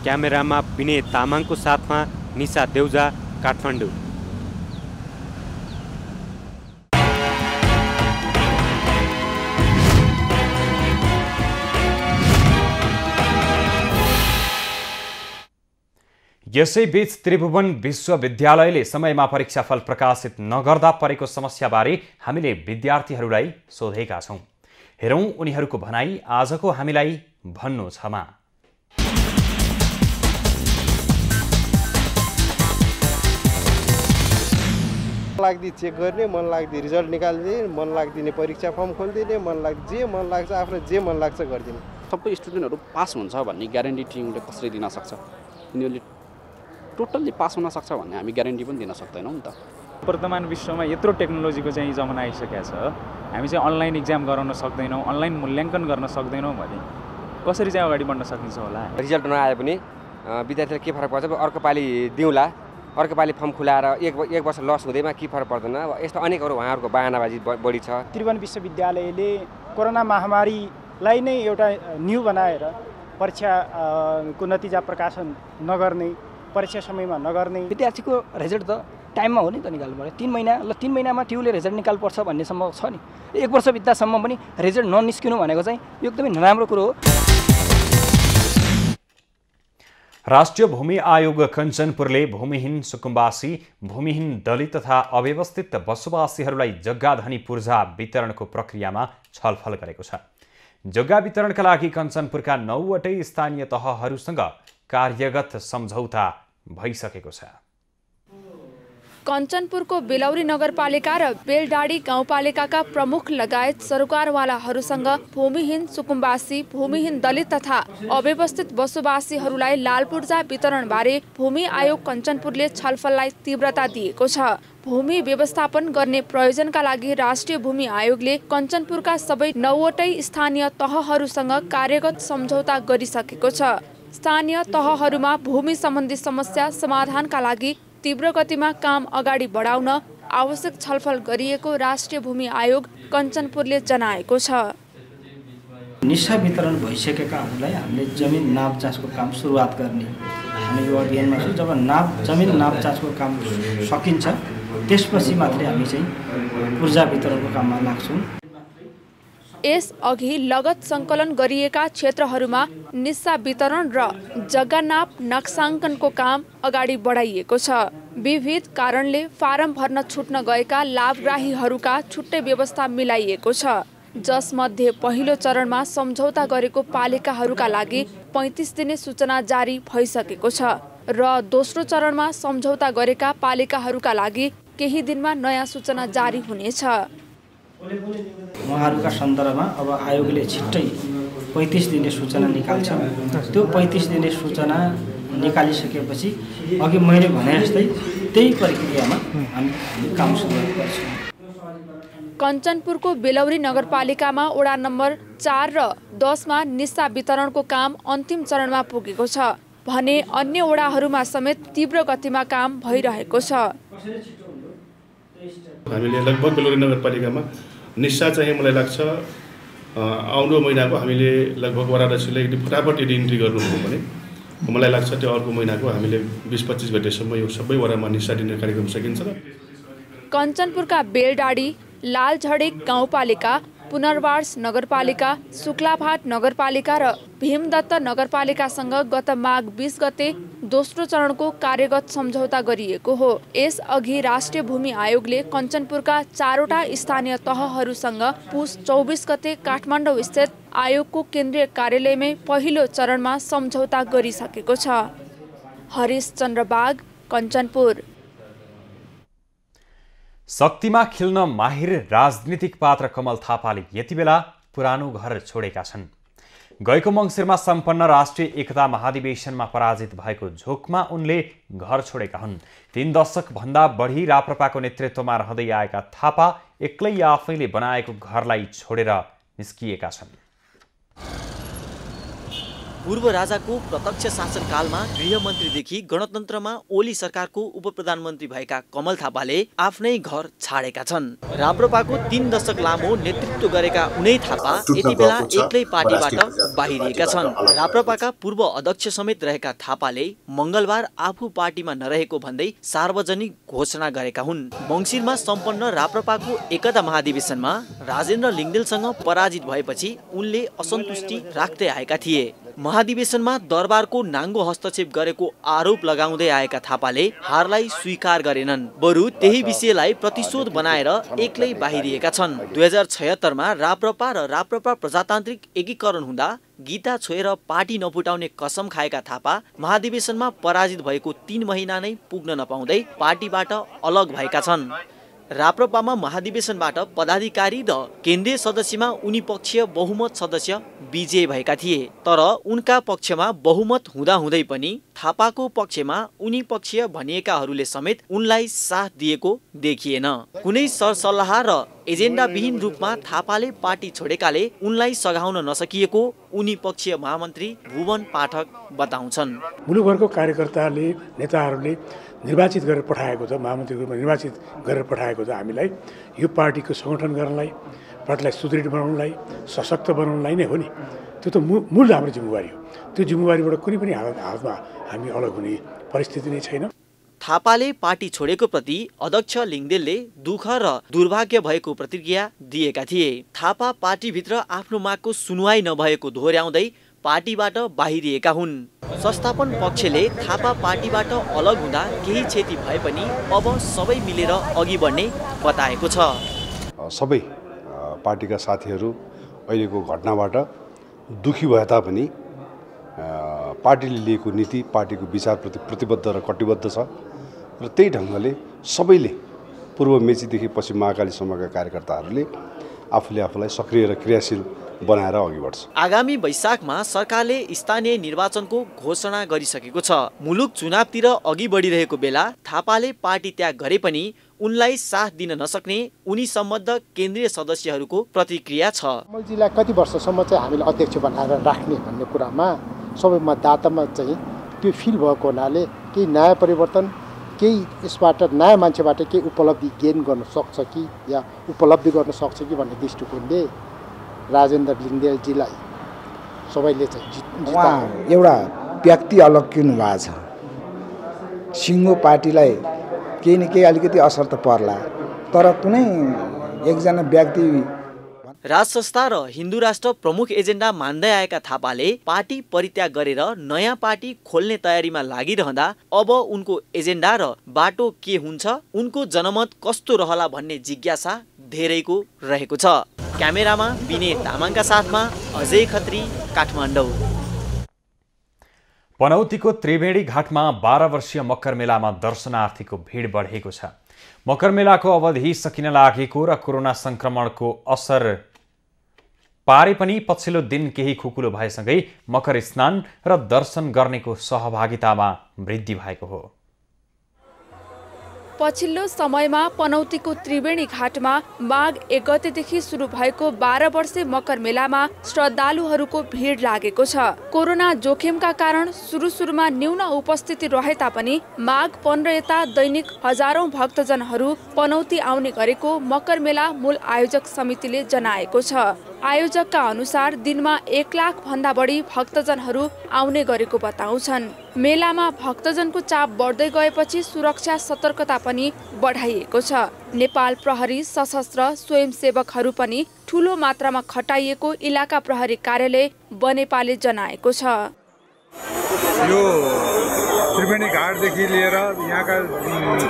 क्यामेरामा विनय तामाङको साथमा निशा देउजा, काठमाडौँ। यसैबीच त्रिभुवन विश्वविद्यालयले समयमा परीक्षाफल प्रकाशित नगर्दा परेको समस्याबारे हामीले विद्यार्थीहरूलाई सोधेका छौँ। हेरौँ उनीहरूको भनाई आजको हामीलाई भन्नु छमा। लाग्दी चेक गर्ने, मन लाग्दी रिजल्ट निकालिदिने, मन लाग्दिने परीक्षा फर्म खोलिदिने, मन लाग्दी जे मन लाग्छ आफूलाई जे मन लाग्छ गरिदिने। सबै स्टुडेन्टहरू पास हुन्छ भन्ने ग्यारेन्टी टिमले कसरी दिन सक्छ? यिनीहरूले टोटल्ली पास हुन सक्छ भन्ने हामी ग्यारेन्टी पनि दिन सक्दैनौँ नि त। वर्तमान विश्वमा यत्रो टेक्नोलोजीको चाहिँ जमाना आइसकेको छ, हामी चाहिँ अनलाइन इक्जाम गराउन सक्दैनौँ, अनलाइन मूल्याङ्कन गर्न सक्दैनौँ भने कसरी चाहिँ अगाडि बढ्न सकिन्छ होला? रिजल्ट नआए पनि विद्यार्थीलाई के फरक पर्छ? अर्को पालि दिउँला, अर्को पालि फर्म खुलाएर एक वर्ष लस हुँदैमा के फरक पर्दैन? अब यस्तो अनेकहरू उहाँहरूको बहानाबाजी बढी छ। त्रिभुवन विश्वविद्यालयले कोरोना महामारीलाई नै एउटा न्यू बनाएर परीक्षाको नतिजा प्रकाशन नगर्ने, परीक्षा समयमा नगर्ने। विद्यार्थीको रिजल्ट त टाइममा हो नि त निकाल्नु पर्यो। 3 महिना, ल 3 महिनामा ट्युले रिजल्ट निकाल्नुपर्छ भन्नेसम्म छ नि। 1 वर्ष बित्दासम्म पनि रिजल्ट ननिस्किनु भनेको चाहिँ यो एकदमै नराम्रो कुरो हो। राष्ट्रिय भूमि आयोग कञ्चनपुरले भूमिहीन सुकुम्बासी, भूमिहीन दलित तथा अव्यवस्थित बसोबासीहरूलाई जग्गाधनी पूर्जा वितरणको प्रक्रियामा छलफल गरेको छ। जग्गा वितरणका लागि कञ्चनपुरका 9वटै स्थानीय तहहरूसँग कार्यगत सम्झौता भइसकेको छ। कञ्चनपुरको बेलौरी नगरपालिका र बेलडाडी गाउँपालिकाका प्रमुख लगायत सरकारवालाहरूसँग भूमिहीन सुकुम्बासी, भूमिहीन दलित तथा अव्यवस्थित बसोबासीहरूलाई लाल पूर्जा वितरणबारे भूमि आयोग कञ्चनपुरले छलफललाई तीव्रता दिएको छ। भूमि व्यवस्थापन गर्ने प्रयोजनका लागि राष्ट्रिय भूमि आयोगले कञ्चनपुरका सबै 9वटै स्थानीय तहहरूसँग कार्यगत सम्झौता गरिसकेको छ। स्थानीय तहहरूमा भूमि सम्बन्धी समस्या समाधानका लागि तीव्र गतिमा काम अगाडि बढाउन आवश्यक छलफल गरिएको राष्ट्रिय भूमि आयोग कञ्चनपुरले जनाएको छ। निशा वितरण भइसकेकाहरूलाई हामीले जमिन नाप जाँचको काम सुरुवात गर्ने हामी यो अभियानमा छौँ। जब जमिन नाप जाँचको काम सकिन्छ त्यसपछि मात्रै हामी चाहिँ पूर्जा वितरणको काममा लाग्छौँ। यसअघि लगत सङ्कलन गरिएका क्षेत्रहरूमा निस्सा वितरण र जग्गा नाप नक्साङ्कनको काम अगाडि बढाइएको छ। विविध कारणले फारम भर्न छुट्न गएका लाभग्राहीहरूका छुट्टै व्यवस्था मिलाइएको छ, जसमध्ये पहिलो चरणमा सम्झौता गरेको पालिकाहरूका लागि 35 दिने सूचना जारी भइसकेको छ र दोस्रो चरणमा सम्झौता गरेका पालिकाहरूका लागि केही दिनमा नयाँ सूचना जारी हुनेछ। उहाँहरूका सन्दर्भमा अब आयोगले छिट्टै 35 दिने सूचना निकाल्छ। त्यो 35 दिने सूचना निकालिसकेपछि अघि मैले भने जस्तै त्यही प्रक्रियामा हामी काम सुरु गर्छौँ। कञ्चनपुरको बेलौरी नगरपालिकामा वडा नम्बर 4 र 10 मा निस्सा वितरणको काम अन्तिम चरणमा पुगेको छ भने अन्य वडाहरूमा समेत तीव्र गतिमा काम भइरहेको छ। हामीले लगभग बेलौरी नगरपालिकामा निस्सा चाहिँ मलाई लाग्छ आउँदो महिनाको हामीले लगभग वडा अध्यक्षले फटाफट यदि इन्ट्री गर्नु हो भने मलाई लाग्छ त्यो अर्को महिनाको हामीले 20-25 गतेसम्म यो सबै वडामा निस्सा दिने कार्यक्रम सकिन्छ। कञ्चनपुरका बेलडाडी, लालझडेक गाउँपालिका, पुनर्वास नगरपालिका, शुक्लाभाट नगरपालिका र भीमदत्त नगरपालिकासँग गत माघ 20 गते दोस्रो चरणको कार्यगत सम्झौता गरिएको हो। यसअघि राष्ट्रिय भूमि आयोगले कञ्चनपुरका 4वटा स्थानीय तहहरूसँग पुस 24 गते काठमाडौँ स्थित आयोगको केन्द्रीय कार्यालयमै पहिलो चरणमा सम्झौता गरिसकेको छ। हरिश चन्द्र बाग, कञ्चनपुर। शक्तिमा खेल्न माहिर राजनीतिक पात्र कमल थापाले यति बेला पुरानो घर छोडेका छन्। गएको मङ्सिरमा सम्पन्न राष्ट्रिय एकता महाधिवेशनमा पराजित भएको झोकमा उनले घर छोडेका हुन्। 3 दशकभन्दा बढी राप्रपाको नेतृत्वमा रहँदै आएका थापा एक्लै आफैले बनाएको घरलाई छोडेर निस्किएका छन्। पूर्व राजाको प्रत्यक्ष शासनकालमा गृहमन्त्रीदेखि गणतन्त्रमा ओली सरकारको उपप्रधानमन्त्री भएका कमल थापाले आफ्नै घर छाडेका छन्। राप्रपाको 3 दशक लामो नेतृत्व गरेका उनै थापा यति बेला एक्लै पार्टीबाट बाहिरिएका छन्। राप्रपाका पूर्व अध्यक्ष समेत रहेका थापाले मंगलबार आफू पार्टीमा नरहेको भन्दै सार्वजनिक घोषणा गरेका हुन्। मङ्सिरमा सम्पन्न राप्रपाको एकता महाधिवेशनमा राजेन्द्र लिङ्गदेलसँग पराजित भएपछि उनले असन्तुष्टि राख्दै आएका थिए। महाधिवेशनमा दरबारको नाङ्गो हस्तक्षेप गरेको आरोप लगाउँदै आएका थापाले हारलाई स्वीकार गरेनन्, बरु त्यही विषयलाई प्रतिशोध बनाएर एक्लै बाहिरिएका छन्। 2076 मा राप्रपा र राप्रपा प्रजातान्त्रिक एकीकरण हुँदा गीता छोएर पार्टी नफुटाउने कसम खाएका थापा महाधिवेशनमा पराजित भएको 3 महिना नै पुग्न नपाउँदै पार्टीबाट अलग भएका छन्। राप्रपामा महाधिवेशनबाट पदाधिकारी र केन्द्रीय सदस्यमा उनी पक्षीय बहुमत सदस्य विजयी भएका थिए, तर उनका पक्षमा बहुमत हुँदाहुँदै पनि थापाको पक्षमा उनी पक्षीय भनिएकाहरूले समेत उनलाई साथ दिएको देखिएन। कुनै सरसल्लाह र एजेन्डाविहीन रूपमा थापाले पार्टी छोडेकाले उनलाई सघाउन नसकिएको उनी पक्षीय महामन्त्री भुवन पाठक बताउँछन्। मुलुकभरको कार्यकर्ताले नेताहरूले निर्वाचित गरेर पठाएको छ, महामन्त्रीको रूपमा निर्वाचित गरेर पठाएको छ हामीलाई यो पार्टीको सङ्गठन गर्नलाई, पार्टीलाई सुदृढ बनाउनलाई, सशक्त बनाउनलाई नै हो नि। त्यो त मूल हाम्रो जिम्मेवारी हो। त्यो जिम्मेवारीबाट कुनै पनि हालतमा हामी अलग हुने परिस्थिति नै छैन। थापाले पार्टी छोडेको प्रति अध्यक्ष लिङ्गदेलले दुःख र दुर्भाग्य भएको प्रतिक्रिया दिएका थिए। थापा पार्टीभित्र आफ्नो मागको सुनवाई नभएको दोहोर्याउँदै पार्टीबाट बाहिरिएका हुन्। संस्थापन पक्षले थापा पार्टीबाट अलग हुँदा केही क्षति भए पनि अब सबै मिलेर अघि बढ्ने बताएको छ। सबै पार्टीका साथीहरू अहिलेको घटनाबाट दुखी भए तापनि पार्टीले लिएको नीति, पार्टीको विचारप्रति प्रतिबद्ध र कटिबद्ध छ र त्यही ढङ्गले सबैले पूर्व मेचीदेखि पश्चिम महाकालीसम्मका कार्यकर्ताहरूले आफूलाई सक्रिय र क्रियाशील बनाएर अघि बढ्छ। आगामी वैशाखमा सरकारले स्थानीय निर्वाचनको घोषणा गरिसकेको छ। मुलुक चुनावतिर अघि बढिरहेको बेला थापाले पार्टी त्याग गरे पनि उनलाई साथ दिन नसक्ने उनी सम्बद्ध केन्द्रीय सदस्यहरूको प्रतिक्रिया छ। कमलजीलाई कति वर्षसम्म चाहिँ हामीले अध्यक्ष बनाएर राख्ने भन्ने कुरामा सबै मतदातामा चाहिँ त्यो फिल भएको हुनाले केही नयाँ परिवर्तन, केही यसबाट नयाँ मान्छेबाट केही उपलब्धि गेन गर्न सक्छ कि या उपलब्धि गर्न सक्छ कि भन्ने दृष्टिकोणले राजेन्द्र लिङ्गदेलजीलाई सबैले चाहिँ एउटा व्यक्ति अलग किन्नु भएको छ। सिङ्गो पार्टीलाई केही न केही अलिकति असर त पर्ला, तर कुनै एकजना व्यक्ति राज संस्था र हिन्दू राष्ट्र प्रमुख एजेन्डा मान्दै आएका थापाले पार्टी परित्याग गरेर नयाँ पार्टी खोल्ने तयारीमा लागिरहँदा अब उनको एजेन्डा र बाटो के हुन्छ, उनको जनमत कस्तो रहला भन्ने जिज्ञासा धेरैको रहेको छ। क्यामेरामा विनय तामाङका साथमा अजय खत्री, काठमाडौँ। पनौतीको त्रिवेणी घाटमा 12 वर्षीय मकर मेलामा दर्शनार्थीको भिड बढेको छ। मकर मेलाको अवधि सकिन लागेको र कोरोना संक्रमणको असर पारे पनि पछिल्लो दिन केही खुकुलो भएसँगै मकर स्नान र दर्शन गर्नेको सहभागितामा वृद्धि भएको हो। पछिल्लो समयमा पनौतीको त्रिवेणी घाटमा माघ 1 गतेदेखि सुरु भएको 12 वर्षे मकर मेलामा श्रद्धालुहरूको भिड लागेको छ। कोरोना जोखिमका कारण सुरुमा न्यून उपस्थिति रहे तापनि माघ 15 यता दैनिक हजारौं भक्तजनहरू पनौती आउने गरेको मकर मेला मूल आयोजक समितिले जनाएको छ। आयोजकका अनुसार दिनमा 1 लाख भन्दा बढी भक्तजनहरू आउने गरेको बताउँछन्। मेलामा भक्तजनको चाप बढ्दै गएपछि सुरक्षा सतर्कता पनि बढाइएको छ। नेपाल प्रहरी, सशस्त्र स्वयंसेवकहरू पनि ठूलो मात्रामा खटाइएको इलाका प्रहरी कार्यालय बनेपाले जनाएको छ। यो त्रिवेणी घाटदेखि लिएर यहाँका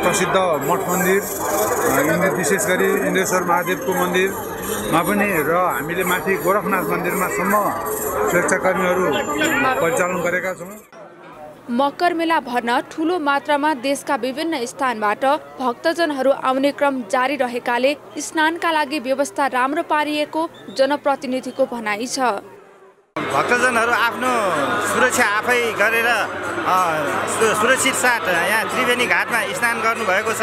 प्रसिद्ध मठ मन्दिर, विशेष गरी इन्द्रेश्वर महादेवको मन्दिरमा पनि र हामीले माथि गोरखनाथ मन्दिरमा सम्म सुरक्षाकर्मीहरू परिचालन गरेका छौँ। मकर मेला भर्न ठूलो मात्रामा देशका विभिन्न स्थानबाट भक्तजनहरू आउने क्रम जारी रहेकाले स्नानका लागि व्यवस्था राम्रो पारिएको जनप्रतिनिधिको भनाइ छ। भक्तजनहरू आफ्नो सुरक्षा आफै गरेर सुरक्षित साथ यहाँ त्रिवेणी घाटमा स्नान गर्नुभएको छ।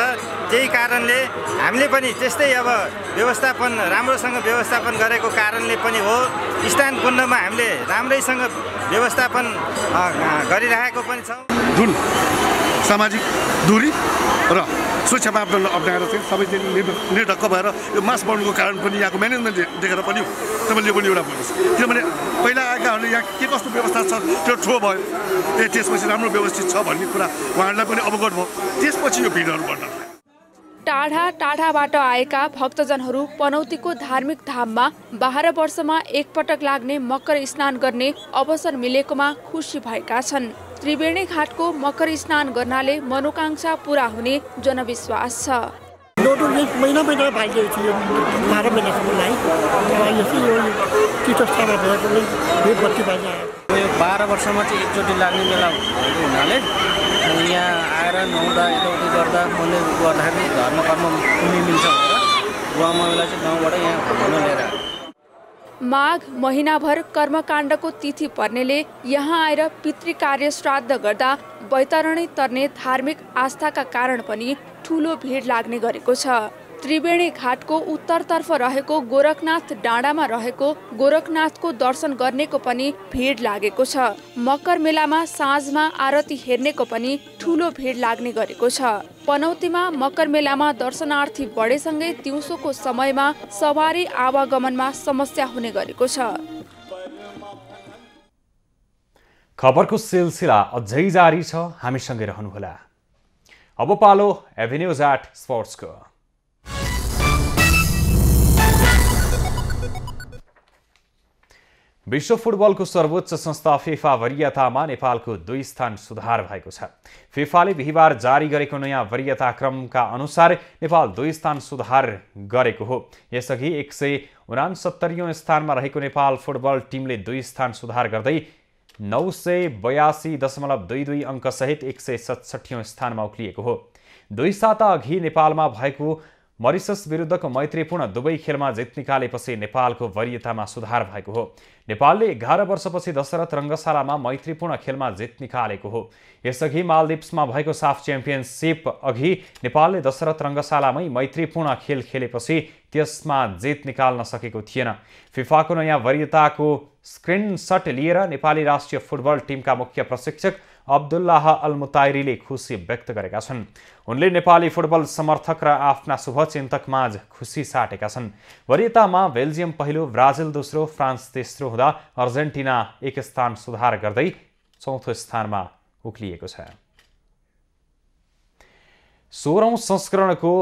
त्यही कारणले हामीले पनि त्यस्तै अब व्यवस्थापन राम्रोसँग व्यवस्थापन गरेको कारणले पनि हो स्नान कुण्डमा हामीले राम्रैसँग व्यवस्थापन गरिरहेको पनि छौँ। जुन सामाजिक दूरी र सुरक्षा मापदण्ड अप्नाएर चाहिँ सबैले निर्धक्क भएर यो मास बढ्नुको कारण पनि यहाँको म्यानेजमेन्ट देखेर पनि तपाईँले पनि एउटा भन्नुहोस्। किनभने पहिला आएकाहरूले यहाँ के कस्तो व्यवस्था छ त्यो ठो भयो, त्यसपछि राम्रो व्यवस्थित छ भन्ने कुरा उहाँहरूलाई पनि अवगत भयो। त्यसपछि यो भिडहरू बढ्न टाढाबाट आएका भक्तजनहरू पनौतीको धार्मिक धाममा 12 वर्षमा एकपटक लाग्ने मकर स्नान गर्ने अवसर मिलेकोमा खुसी भएका छन्। त्रिवेणी घाटको मकर स्नान गर्नाले मनोकांक्षा पूरा हुने जनविश्वास छ। महिना भाग्य छु यो 12 महिनासम्मलाई यो तीर्थस्थलमा भएकोले यो बत्ती बाजा यो 12 वर्षमा चाहिँ एकचोटि लाग्ने मेला हुनाले यहाँ आएर नुहाउँदा यताउति गर्दा मन्दिर गर्दाखेरि धर्म कर्म पुण्य मिल्छ भनेर बुवामालाई चाहिँ गाउँबाट यहाँ घुमाउन लिएर माघ महिनाभर कर्मकाण्डको तिथि पर्नेले यहाँ आएर पितृ कार्य श्राद्ध गर्दा बैतरणी तर्ने धार्मिक आस्थाका कारण पनि ठूलो भिड लाग्ने गरेको छ। त्रिवेणी घाटको उत्तरतर्फ रहेको गोरखनाथ डाँडामा रहेको गोरखनाथको दर्शन गर्नेको पनि भिड लागेको छ। मकर मेलामा साँझमा आरती हेर्नेको पनि ठूलो भिड लाग्ने गरेको छ। पनौतीमा मकर मेलामा दर्शनार्थी बढेसँगै दिउँसोको समयमा सवारी आवागमनमा समस्या हुने गरेको छ। खबरको सिलसिला अझै जारी छ, हामीसँगै रहनुहोला। अब पालो एभिन्यूज एट स्पोर्ट्सको। विश्व फुटबलको सर्वोच्च संस्था फिफा वरियतामा नेपालको 2 स्थान सुधार भएको छ। फिफाले बिहिबार जारी गरेको नयाँ वरियता क्रमका अनुसार नेपाल 2 स्थान सुधार गरेको हो। यसअघि 169औं स्थानमा रहेको नेपाल फुटबल टिमले 2 स्थान सुधार गर्दै 982.22 अङ्कसहित 167औं स्थानमा उक्लिएको हो। 2 साता अघि नेपालमा भएको मरिसस विरुद्धको मैत्रीपूर्ण दुवै खेलमा जित निकालेपछि नेपालको वरियतामा सुधार भएको हो। नेपालले 11 वर्षपछि दशरथ रङ्गशालामा मैत्रीपूर्ण खेलमा जित निकालेको हो। यसअघि मालदिप्समा भएको साफ च्याम्पियनसिप अघि नेपालले दशरथ रङ्गशालामै मैत्रीपूर्ण खेल खेलेपछि त्यसमा जित निकाल्न सकेको थिएन। फिफाको नयाँ वरियताको स्क्रिनशट लिएर नेपाली राष्ट्रिय फुटबल टिमका मुख्य प्रशिक्षक अब्दुल्लाह अल मुताइरीले खुसी व्यक्त गरेका छन्। उनले नेपाली फुटबल समर्थक र आफ्ना शुभचिन्तकमाझ खुसी साटेका छन्। वरियतामा बेल्जियम पहिलो, ब्राजिल दोस्रो, फ्रान्स तेस्रो हुँदा अर्जेन्टिना 1 स्थान सुधार गर्दै 4थो स्थानमा उक्लिएको छ। 16औं संस्करणको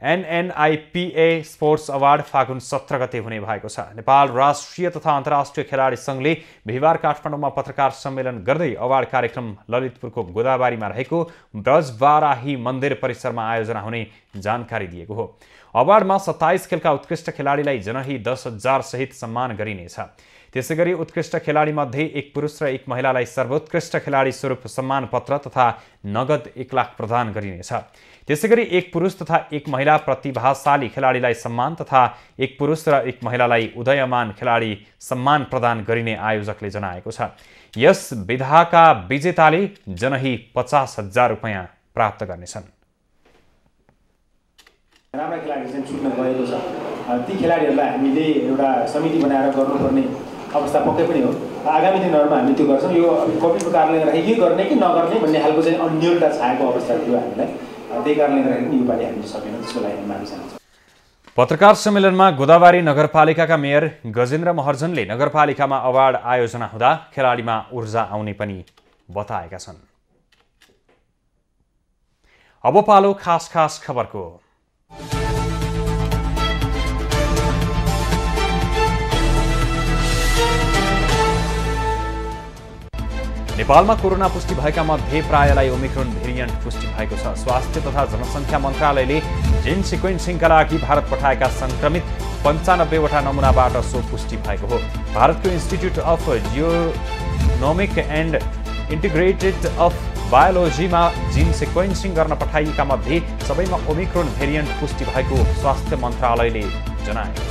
NNIPA स्पोर्ट्स अवार्ड फागुन 17 गते हुने भएको छ। नेपाल राष्ट्रिय तथा अन्तर्राष्ट्रिय खेलाडी सङ्घले बिहिबार काठमाडौँमा पत्रकार सम्मेलन गर्दै अवार्ड कार्यक्रम ललितपुरको गोदाबारीमा रहेको ब्रजबाराही मन्दिर परिसरमा आयोजना हुने जानकारी दिएको हो। अवार्डमा 27 खेलका उत्कृष्ट खेलाडीलाई जनही 10,000 सहित सम्मान गरिनेछ। त्यसैगरी उत्कृष्ट खेलाडी मध्ये 1 पुरुष र 1 महिलालाई सर्वोत्कृष्ट खेलाडी स्वरूप सम्मान पत्र तथा नगद 1 लाख प्रदान गरिनेछ। त्यसैगरी 1 पुरुष तथा 1 महिला प्रतिभाशाली खेलाडीलाई सम्मान तथा 1 पुरुष र 1 महिलालाई उदयमान खेलाडी सम्मान प्रदान गरिने आयोजकले जनाएको छ। यस विधाका विजेताले जनही 50,000 रुपैयाँ प्राप्त गर्नेछन्। राम्रा खेलाडी चाहिँ छुट्न गएको छ। ती खेलाडीहरूलाई हामीले एउटा समिति बनाएर गर्नुपर्ने अवस्था पक्कै पनि हो। आगामी दिनहरूमा हामी त्यो गर्छौँ। यो कोभिडको कारणले गर्दाखेरि के गर्ने कि नगर्ने भन्ने खालको चाहिँ अन्योलता छाएको अवस्था थियो हामीलाई। त्यही कारणले गर्दाखेरि यो पालि हामीले सकेन, त्यसको लागि हामी माफी चाहन्छौँ। पत्रकार सम्मेलनमा गोदावरी नगरपालिकाका मेयर गजेन्द्र महर्जनले नगरपालिकामा अवार्ड आयोजना हुँदा खेलाडीमा ऊर्जा आउने पनि बताएका छन्। अब पालो खास खबरको। नेपालमा कोरोना पुष्टि भएका मध्ये प्रायलाई ओमिक्रोन भेरिएन्ट पुष्टि भएको छ। स्वास्थ्य तथा जनसङ्ख्या मन्त्रालयले जिन सिक्वेन्सिङका लागि भारत पठाएका संक्रमित 95वटा नमुनाबाट सो पुष्टि भएको हो। भारतको institute of genomic and integrated of बायोलोजीमा जिन सिक्वेन्सिङ गर्न पठाइएका मध्ये सबैमा ओमिक्रोन भेरिएन्ट पुष्टि भएको स्वास्थ्य मन्त्रालयले जनाएको छ।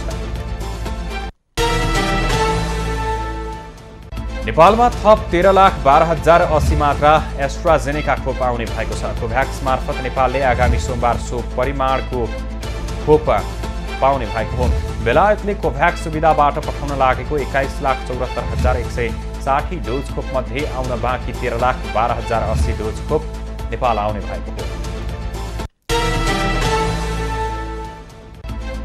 नेपालमा थप 13,12,080 मात्रा एस्ट्राजेनेका खोप आउने भएको छ। कोभ्याक्स मार्फत नेपालले आगामी सोमबार सो परिमाणको खोप पाउने भएको हो। बेलायतले कोभ्याक्स सुविधाबाट पठाउन लागेको 21,74,160 डोज खोप मध्ये आउन बाँकी 13,12,080 डोज खोप नेपाल आउने भएको हो।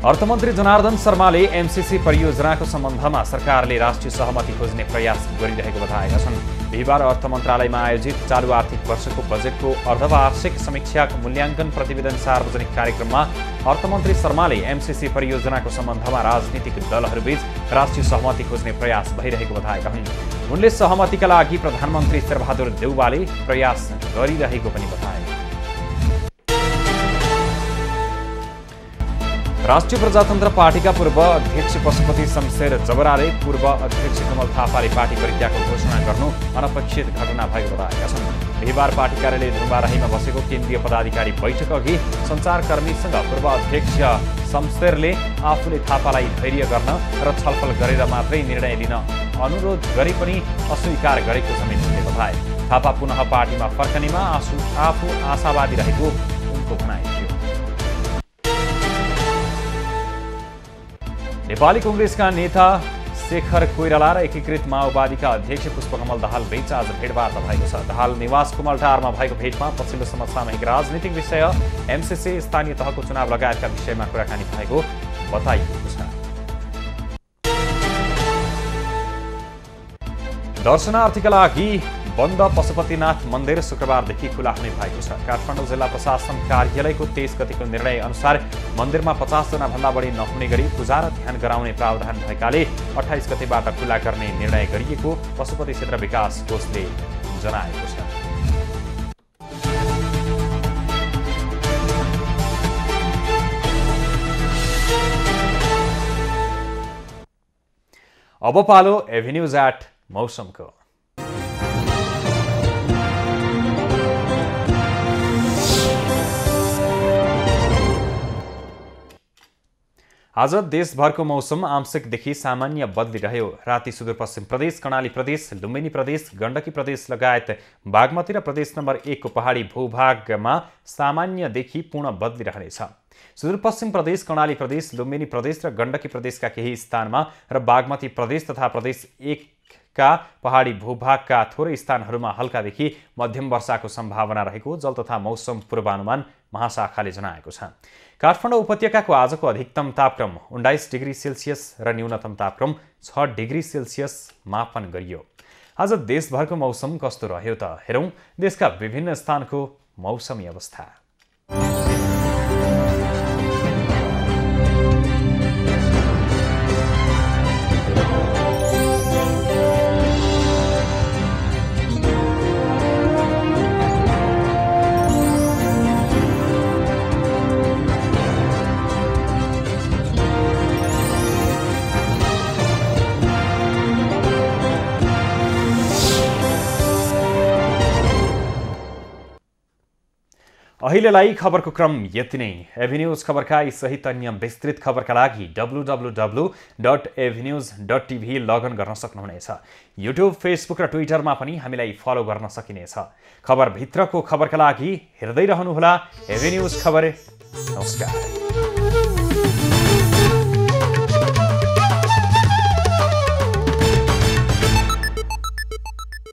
अर्थमन्त्री जनार्दन शर्माले एमसीसी परियोजनाको सम्बन्धमा सरकारले राष्ट्रिय सहमति खोज्ने प्रयास गरिरहेको बताएका छन्। बिहिबार अर्थ मन्त्रालयमा आयोजित चालु आर्थिक वर्षको बजेटको अर्धवार्षिक समीक्षाको मूल्याङ्कन प्रतिवेदन सार्वजनिक कार्यक्रममा अर्थमन्त्री शर्माले एमसीसी परियोजनाको सम्बन्धमा राजनीतिक दलहरूबीच राष्ट्रिय सहमति खोज्ने प्रयास भइरहेको बताएका हुन्। उनले सहमतिका लागि प्रधानमन्त्री शेरबहादुर देउवाले प्रयास गरिरहेको पनि बताए। राष्ट्रिय प्रजातन्त्र पार्टीका पूर्व अध्यक्ष पशुपति शमशेर जबराले पूर्व अध्यक्ष कमल थापाले पार्टी परित्यागको घोषणा गर्नु अनपेक्षित घटना भएको बताएका छन्। बिहिबार पार्टी कार्यालय धुम्बाराहीमा बसेको केन्द्रीय पदाधिकारी बैठक अघि सञ्चारकर्मीसँग पूर्व अध्यक्ष शमशेरले आफूले थापालाई धैर्य गर्न र छलफल गरेर मात्रै निर्णय लिन अनुरोध गरे पनि अस्वीकार गरेको समेत उनले बताए। थापा पुनः पार्टीमा फर्कनेमा आफू आशावादी रहेको उनको भनाइ थियो। नेपाली कांग्रेसका नेता शेखर कोइराला र एकीकृत माओवादीका अध्यक्ष पुष्पकमल दाहाल बीच आज भेटवार्ता भएको छ। दाहाल निवास कुमलटारमा भएको भेटमा पछिल्लो समसामयिक राजनीतिक विषय, एमसीसी, स्थानीय तहको चुनाव लगायतका विषयमा कुराकानी भएको बताइएको छ। दर्शनार्थीका लागि बन्द पशुपतिनाथ मन्दिर शुक्रबारदेखि खुला हुने भएको छ। काठमाडौँ जिल्ला प्रशासन कार्यालयको 23 गतिको निर्णय अनुसार मन्दिरमा 50 जना भन्दा बढी नहुने गरी पूजा र ध्यान गराउने प्रावधान भएकाले 28 गतेबाट खुला गर्ने निर्णय गरिएको पशुपति क्षेत्र विकास कोषले जनाएको छ। अब पालो एभेन्यूज एट मौसमको। आज देशभरको मौसम आंशिकदेखि सामान्य बदलिरह्यो। राति सुदूरपश्चिम प्रदेश, कर्णाली प्रदेश, लुम्बिनी प्रदेश, गण्डकी प्रदेश लगायत बागमती र प्रदेश नम्बर 1 को पहाडी भूभागमा सामान्यदेखि पूर्ण बदलिरहनेछ। सुदूरपश्चिम प्रदेश, कर्णाली प्रदेश, लुम्बिनी प्रदेश र गण्डकी प्रदेशका केही स्थानमा र बागमती प्रदेश तथा प्रदेश 1 का पहाडी भूभागका थोरै स्थानहरूमा हल्कादेखि मध्यम वर्षाको सम्भावना रहेको जल तथा मौसम पूर्वानुमान महाशाखाले जनाएको छ। काठमाडौँ उपत्यकाको आजको अधिकतम तापक्रम 19 डिग्री सेल्सियस र न्यूनतम तापक्रम 6 डिग्री सेल्सियस मापन गरियो। आज देशभरको मौसम कस्तो रह्यो त हेरौँ देशका विभिन्न स्थानको मौसमी अवस्था। अहिलेलाई खबरको क्रम यति नै। एभेन्यूज खबरका यी सहित अन्य विस्तृत खबरका लागि www.avenews.tv लगइन गर्न सक्नुहुनेछ। युट्युब, फेसबुक र ट्विटरमा पनि हामीलाई फलो गर्न सकिनेछ। खबरभित्रको खबरका लागि हेर्दै रहनुहोला एभेन्यूज खबर। नमस्कार।